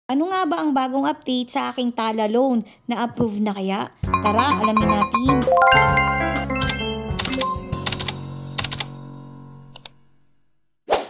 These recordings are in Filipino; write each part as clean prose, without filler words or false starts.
Ano nga ba ang bagong update sa aking Tala loan? Na-approve na kaya? Tara, alamin natin.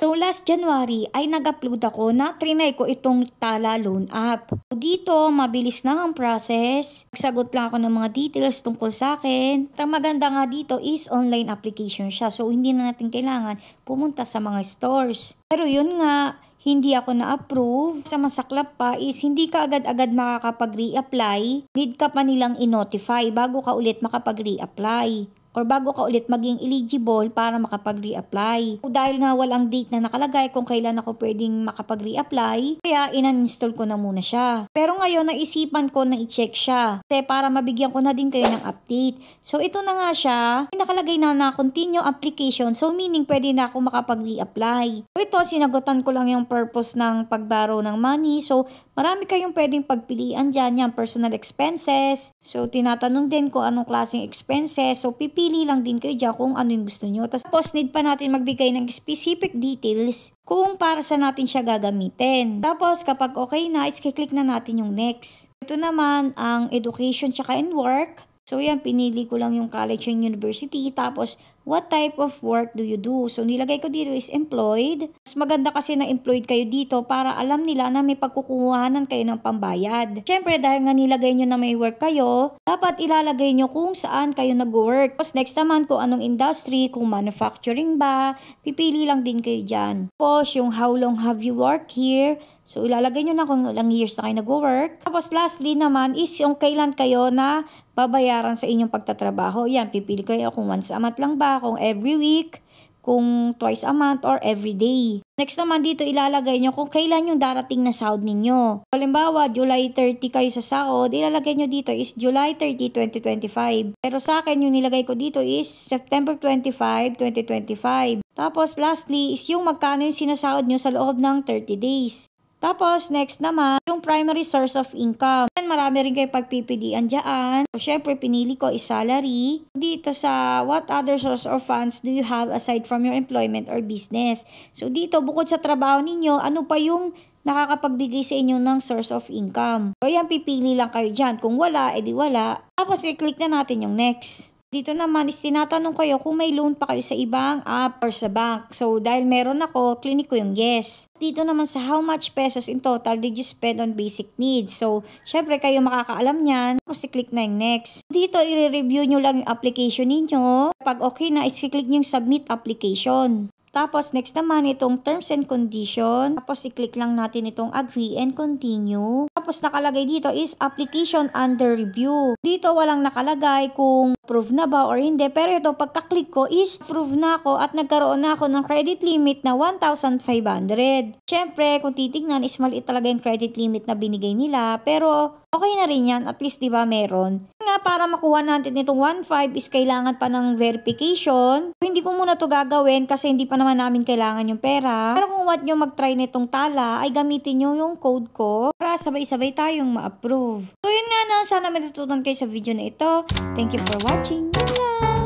So last January ay nag-upload ako na trinay ko itong Tala loan app. Dito, mabilis na ang process. Nagsagot lang ako ng mga details tungkol sa akin. Ang maganda nga dito is online application siya. So hindi na natin kailangan pumunta sa mga stores. Pero yun nga, hindi ako na-approve. Sa masaklap pa is hindi ka agad-agad makakapag-reapply. Need ka pa nilang i-notify bago ka ulit makapag-reapply. Or bago ka ulit maging eligible para makapag-reapply. Dahil nga walang date na nakalagay kung kailan ako pwedeng makapag-reapply, kaya in-uninstall ko na muna siya. Pero ngayon naisipan ko na i-check siya. Kasi para mabigyan ko na din kayo ng update. So ito na nga siya. Nakalagay na continue application. So meaning pwede na ako makapag-reapply. So ito sinagutan ko lang yung purpose ng pag-borrow ng money. So marami kayong pwedeng pagpilian dyan. Yan, personal expenses. So tinatanong din kung anong klaseng expenses. So pili lang din kayo dyan kung ano yung gusto nyo. Tapos need pa natin magbigay ng specific details kung para sa natin siya gagamitin. Tapos kapag okay na, is-click na natin yung next. Ito naman ang education tsaka and work. So yan, pinili ko lang yung college and university. Tapos, what type of work do you do? So nilagay ko dito is employed. Mas maganda kasi na employed kayo dito para alam nila na may pagkukuhanan kayo ng pambayad. Siyempre, dahil nga nilagay nyo na may work kayo, dapat ilalagay nyo kung saan kayo nag-work. Tapos next naman kung anong industry, kung manufacturing ba, pipili lang din kayo dyan. Tapos yung how long have you worked here? So, ilalagay nyo na kung ilang years na kayo nag-work. Tapos, lastly naman is yung kailan kayo na babayaran sa inyong pagtatrabaho. Yan, pipili kayo kung once a month lang ba, kung every week, kung twice a month, or every day. Next naman dito, ilalagay nyo kung kailan yung darating na sahod ninyo. Halimbawa, July 30 kayo sa sahod, ilalagay nyo dito is July 30, 2025. Pero sa akin, yung nilagay ko dito is September 25, 2025. Tapos, lastly, is yung magkano yung sinasahod nyo sa loob ng 30 days. Tapos, next naman, yung primary source of income. Marami rin kayo pagpipilian dyan. So, syempre, pinili ko is salary. Dito sa what other source or funds do you have aside from your employment or business? So, dito, bukod sa trabaho ninyo, ano pa yung nakakapagbigay sa inyo ng source of income? So, yan, pipili lang kayo dyan. Kung wala, edi wala. Tapos, i-click na natin yung next. Dito naman is tinatanong kayo kung may loan pa kayo sa ibang app or sa bank. So, dahil meron ako, clinic ko yung yes. Dito naman sa how much pesos in total did you spend on basic needs. So, syempre kayo makakaalam niyan. Tapos, i-click na yung next. Dito, i-review nyo lang yung application ninyo. Pag okay na, i-click nyo yung submit application. Tapos, next naman, itong terms and condition. Tapos, i-click lang natin itong agree and continue. Tapos, nakalagay dito is application under review. Dito, walang nakalagay kung approve na ba or hindi. Pero ito, pagka-click ko is approve na ako at nagkaroon na ako ng credit limit na 1,500. Siyempre, kung titignan is maliit talaga yung credit limit na binigay nila. Pero, okay na rin yan. At least, di ba, meron. Nga, para makuha natin itong 1,500 is kailangan pa ng verification. Hindi ko muna to gagawin kasi hindi pa naman namin kailangan yung pera. Pero kung want nyo mag-try nitong Tala, ay gamitin nyo yung code ko para sabay-sabay tayong ma-approve. So yun nga no, sana matutunan kayo sa video na ito. Thank you for watching. Bye!